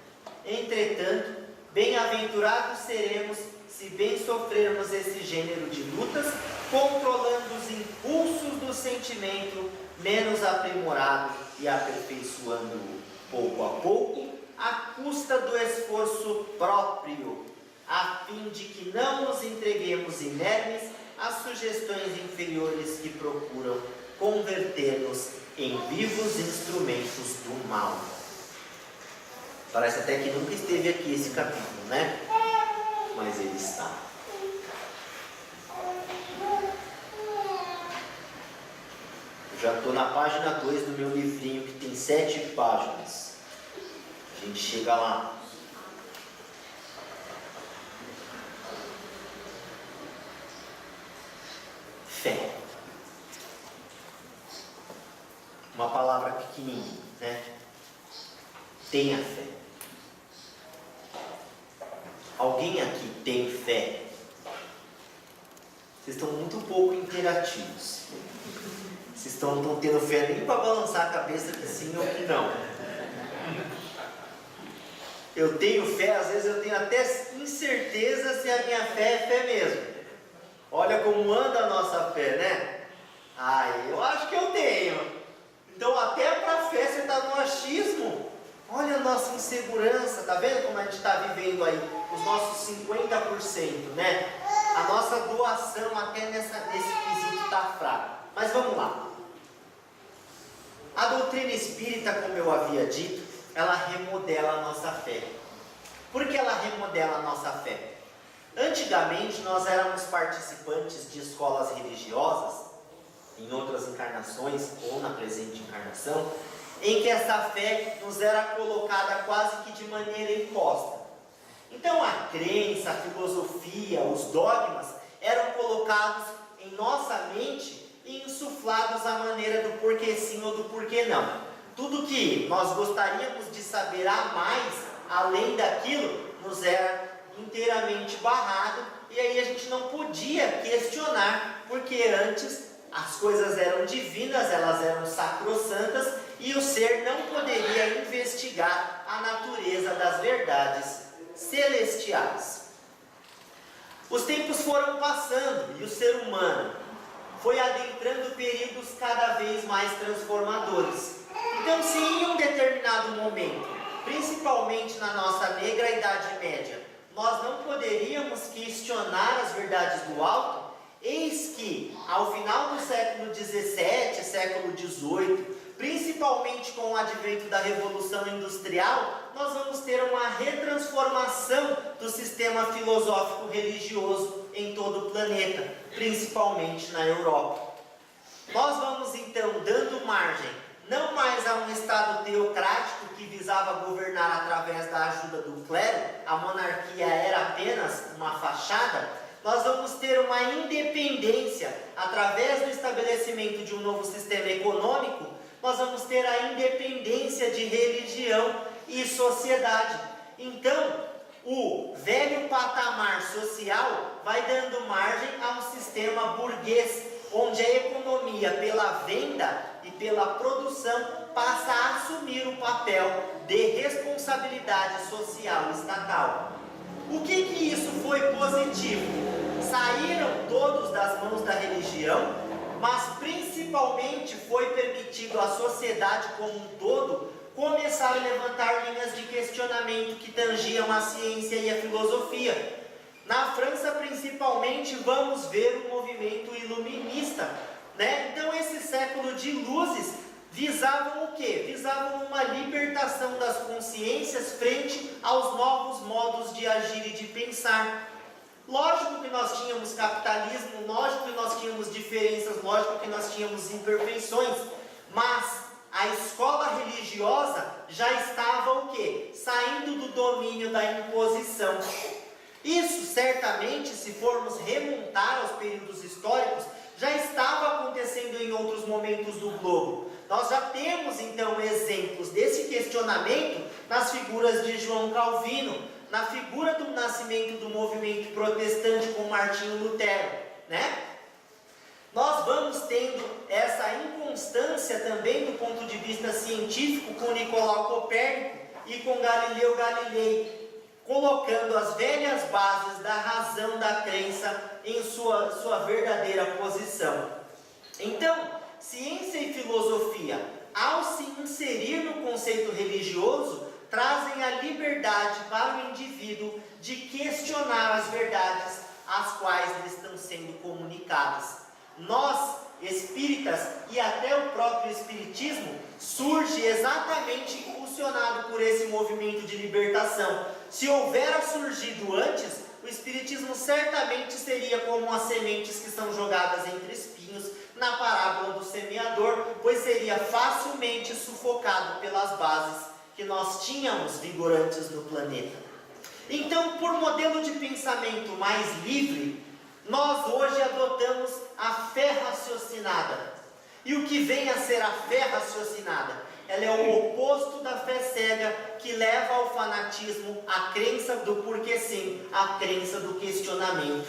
Speaker 2: Entretanto, bem-aventurados seremos se bem sofrermos esse gênero de lutas, controlando os impulsos do sentimento, menos aprimorado e aperfeiçoando-o pouco a pouco, à custa do esforço próprio, a fim de que não nos entreguemos inermes às sugestões inferiores que procuram converter-nos em vivos instrumentos do mal. Parece até que nunca esteve aqui esse capítulo, né? Mas ele está. Eu já estou na página 2 do meu livrinho, que tem 7 páginas. A gente chega lá. Fé. Uma palavra pequenininha, né? Tenha fé. Alguém aqui tem fé? Vocês estão muito pouco interativos. Vocês não estão tendo fé nem para balançar a cabeça que sim ou que não. Eu tenho fé, às vezes eu tenho até incerteza se a minha fé é fé mesmo. Olha como anda a nossa fé, né? Eu acho que eu tenho. Então até para a fé você está no achismo. Olha a nossa insegurança, tá vendo como a gente está vivendo aí os nossos 50%, né? A nossa doação até nesse quesito está fraca. Mas vamos lá. A doutrina espírita, como eu havia dito, ela remodela a nossa fé. Por que ela remodela a nossa fé? Antigamente nós éramos participantes de escolas religiosas, em outras encarnações ou na presente encarnação, em que essa fé nos era colocada quase que de maneira imposta. Então a crença, a filosofia, os dogmas eram colocados em nossa mente e insuflados à maneira do porquê sim ou do porquê não. Tudo que nós gostaríamos de saber a mais, além daquilo, nos era inteiramente barrado, e aí a gente não podia questionar, porque antes as coisas eram divinas, elas eram sacrossantas, e o ser não poderia investigar a natureza das verdades celestiais. Os tempos foram passando e o ser humano foi adentrando períodos cada vez mais transformadores. Então, se em um determinado momento, principalmente na nossa negra Idade Média, nós não poderíamos questionar as verdades do alto, eis que, ao final do século XVII, século XVIII, principalmente com o advento da Revolução Industrial, nós vamos ter uma retransformação do sistema filosófico religioso em todo o planeta, principalmente na Europa. Nós vamos então dando margem, não mais a um Estado teocrático que visava governar através da ajuda do clero, a monarquia era apenas uma fachada. Nós vamos ter uma independência através do estabelecimento de um novo sistema econômico. Nós vamos ter a independência de religião e sociedade. Então, o velho patamar social vai dando margem a um sistema burguês, onde a economia, pela venda e pela produção, passa a assumir o papel de responsabilidade social estatal. O que isso foi positivo? Saíram todos das mãos da religião, mas principalmente foi permitido à sociedade como um todo começaram a levantar linhas de questionamento que tangiam a ciência e a filosofia. Na França, principalmente, vamos ver o movimento iluminista, né? Então, esse século de luzes visavam o quê? Visavam uma libertação das consciências frente aos novos modos de agir e de pensar. Lógico que nós tínhamos capitalismo, lógico que nós tínhamos diferenças, lógico que nós tínhamos imperfeições, mas a escola religiosa já estava o quê? Saindo do domínio da imposição. Isso certamente, se formos remontar aos períodos históricos, já estava acontecendo em outros momentos do globo. Nós já temos então exemplos desse questionamento nas figuras de João Calvino, na figura do nascimento do movimento protestante com Martinho Lutero, né? Nós vamos tendo essa inconstância também do ponto de vista científico com Nicolau Copérnico e com Galileu Galilei, colocando as velhas bases da razão da crença em sua verdadeira posição. Então, ciência e filosofia, ao se inserir no conceito religioso, trazem a liberdade para o indivíduo de questionar as verdades às quais lhe estão sendo comunicadas. Nós, espíritas, e até o próprio espiritismo, surge exatamente impulsionado por esse movimento de libertação. Se houvera surgido antes, o espiritismo certamente seria como as sementes que são jogadas entre espinhos na parábola do semeador, pois seria facilmente sufocado pelas bases que nós tínhamos vigorantes no planeta. Então, por modelo de pensamento mais livre, nós hoje adotamos a fé raciocinada. E o que vem a ser a fé raciocinada? Ela é o oposto da fé cega, que leva ao fanatismo, a crença do porquê sim, a crença do questionamento.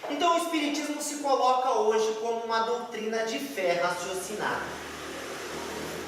Speaker 2: Então o Espiritismo se coloca hoje como uma doutrina de fé raciocinada.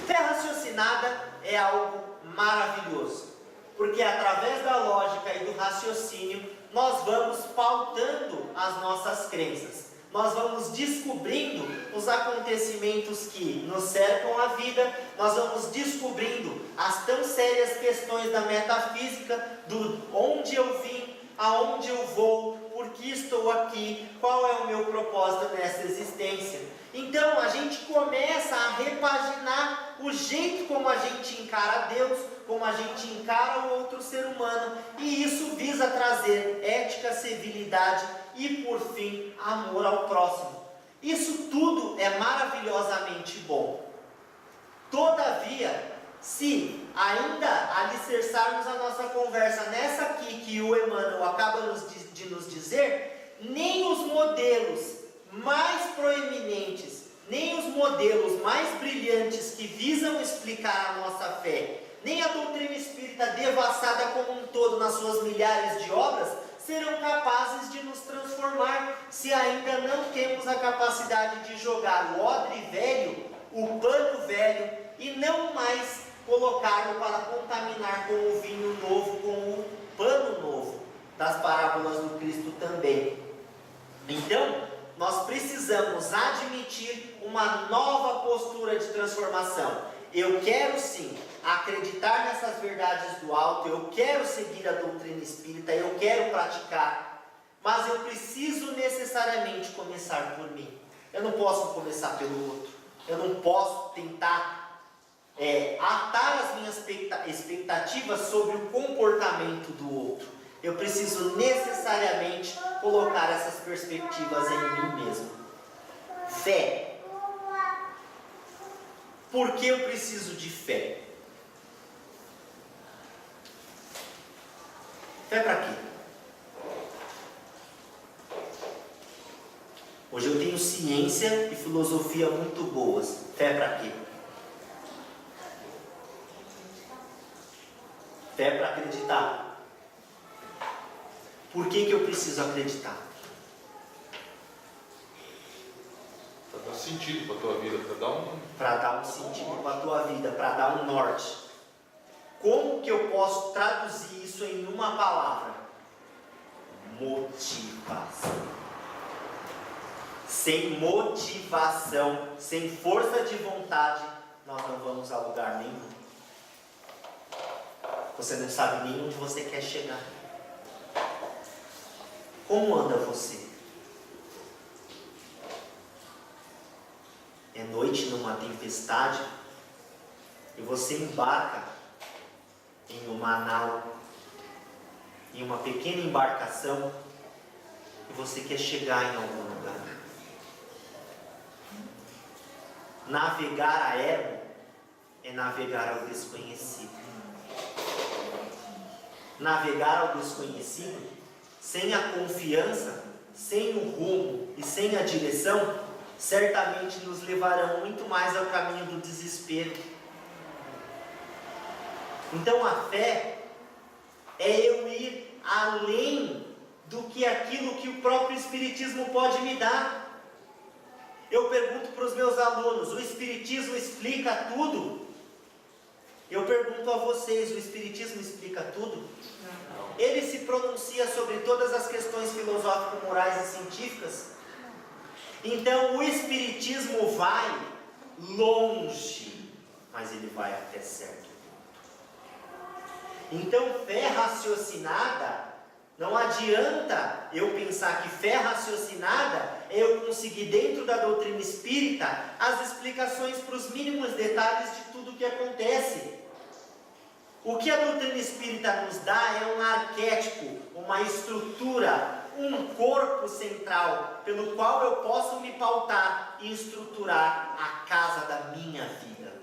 Speaker 2: Fé raciocinada é algo maravilhoso, porque através da lógica e do raciocínio, nós vamos pautando as nossas crenças. Nós vamos descobrindo os acontecimentos que nos cercam a vida, nós vamos descobrindo as tão sérias questões da metafísica, do onde eu vim, aonde eu vou, por que estou aqui, qual é o meu propósito nessa existência. Então a gente começa a repaginar o jeito como a gente encara Deus, como a gente encara o outro ser humano, e isso visa trazer ética, civilidade e, por fim, amor ao próximo. Isso tudo é maravilhosamente bom. Todavia, se ainda alicerçarmos a nossa conversa nessa aqui que o Emmanuel acaba de nos dizer, nem os modelos mais proeminentes, nem os modelos mais brilhantes que visam explicar a nossa fé, nem a doutrina espírita devassada como um todo nas suas milhares de obras, serão capazes de nos transformar, se ainda não temos a capacidade de jogar o odre velho, o pano velho, e não mais colocá-lo para contaminar com o vinho novo, com o pano novo das parábolas do Cristo também. Então, nós precisamos admitir uma nova postura de transformação. Eu quero sim acreditar nessas verdades do alto, eu quero seguir a doutrina espírita, eu quero praticar, mas eu preciso necessariamente começar por mim. Eu não posso começar pelo outro, eu não posso tentar atar as minhas expectativas sobre o comportamento do outro. Eu preciso necessariamente colocar essas perspectivas em mim mesmo. Fé. Por que eu preciso de fé? Fé para quê? Hoje eu tenho ciência e filosofia muito boas. Fé para quê? Fé para acreditar. Por que eu preciso acreditar?
Speaker 1: Para dar sentido para a tua vida,
Speaker 2: para dar um sentido para a tua vida, para dar um norte. Como que eu posso traduzir isso em uma palavra? Motivação. Sem motivação, sem força de vontade, nós não vamos a lugar nenhum. Você não sabe nem onde você quer chegar. Como anda você? É noite numa tempestade e você embarca em uma nau, em uma pequena embarcação, e você quer chegar em algum lugar. Navegar a ermo é navegar ao desconhecido. Navegar ao desconhecido, sem a confiança, sem o rumo e sem a direção, certamente nos levarão muito mais ao caminho do desespero. Então a fé é eu ir além do que aquilo que o próprio Espiritismo pode me dar. Eu pergunto para os meus alunos: o Espiritismo explica tudo? Eu pergunto a vocês: o Espiritismo explica tudo? Não. Ele se pronuncia sobre todas as questões filosófico-morais e científicas? Então o Espiritismo vai longe, mas ele vai até certo ponto. Então fé raciocinada, não adianta eu pensar que fé raciocinada é eu conseguir dentro da doutrina espírita as explicações para os mínimos detalhes de tudo o que acontece. O que a doutrina espírita nos dá é um arquétipo, uma estrutura, um corpo central pelo qual eu posso me pautar e estruturar a casa da minha vida.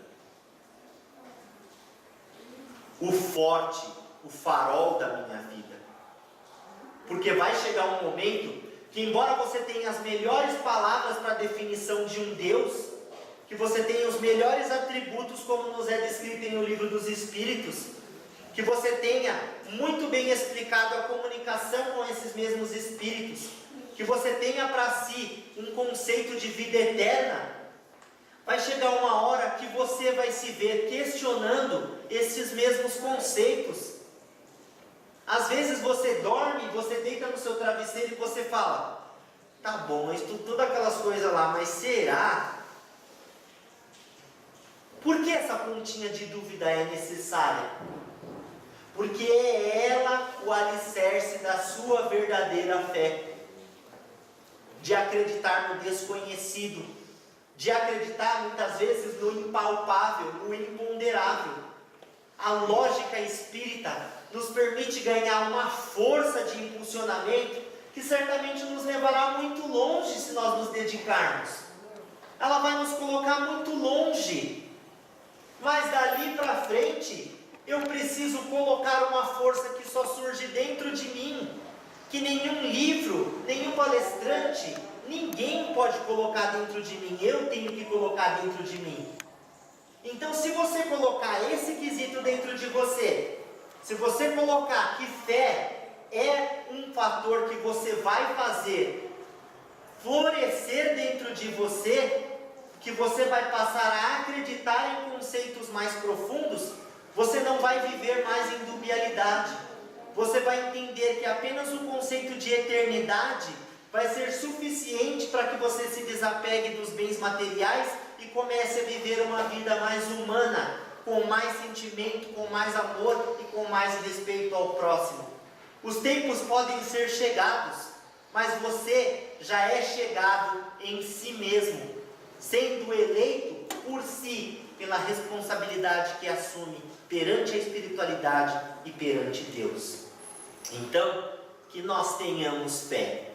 Speaker 2: O forte, o farol da minha vida. Porque vai chegar um momento que, embora você tenha as melhores palavras para a definição de um Deus, que você tenha os melhores atributos como nos é descrito em O Livro dos Espíritos, que você tenha muito bem explicado a comunicação com esses mesmos espíritos, que você tenha para si um conceito de vida eterna, vai chegar uma hora que você vai se ver questionando esses mesmos conceitos. Às vezes você dorme, você deita no seu travesseiro e você fala: tá bom, eu estudo todas aquelas coisas lá, mas será? Por que essa pontinha de dúvida é necessária? Porque é ela o alicerce da sua verdadeira fé. De acreditar no desconhecido, de acreditar muitas vezes no impalpável, no imponderável. A lógica espírita nos permite ganhar uma força de impulsionamento que certamente nos levará muito longe se nós nos dedicarmos. Ela vai nos colocar muito longe, mas dali para frente eu preciso colocar uma força que só surge dentro de mim, que nenhum livro, nenhum palestrante, ninguém pode colocar dentro de mim. Eu tenho que colocar dentro de mim. Então, se você colocar esse quesito dentro de você, se você colocar que fé é um fator que você vai fazer florescer dentro de você, que você vai passar a acreditar em conceitos mais profundos, você não vai viver mais em dubialidade. Você vai entender que apenas o conceito de eternidade vai ser suficiente para que você se desapegue dos bens materiais e comece a viver uma vida mais humana, com mais sentimento, com mais amor e com mais respeito ao próximo. Os tempos podem ser chegados, mas você já é chegado em si mesmo, sendo eleito por si, pela responsabilidade que assume perante a espiritualidade e perante Deus. Então, que nós tenhamos fé,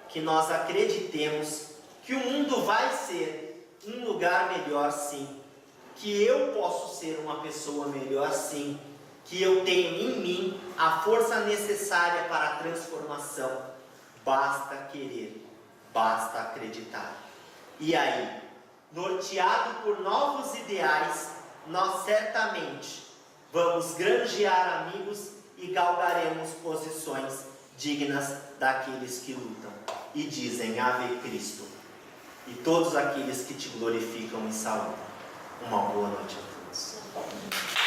Speaker 2: que nós acreditemos que o mundo vai ser um lugar melhor sim, que eu posso ser uma pessoa melhor sim, que eu tenho em mim a força necessária para a transformação. Basta querer, basta acreditar. E aí, norteado por novos ideais, nós certamente vamos granjear amigos e galgaremos posições dignas daqueles que lutam e dizem Ave Cristo, e todos aqueles que te glorificam e saúdam. Uma boa noite a todos.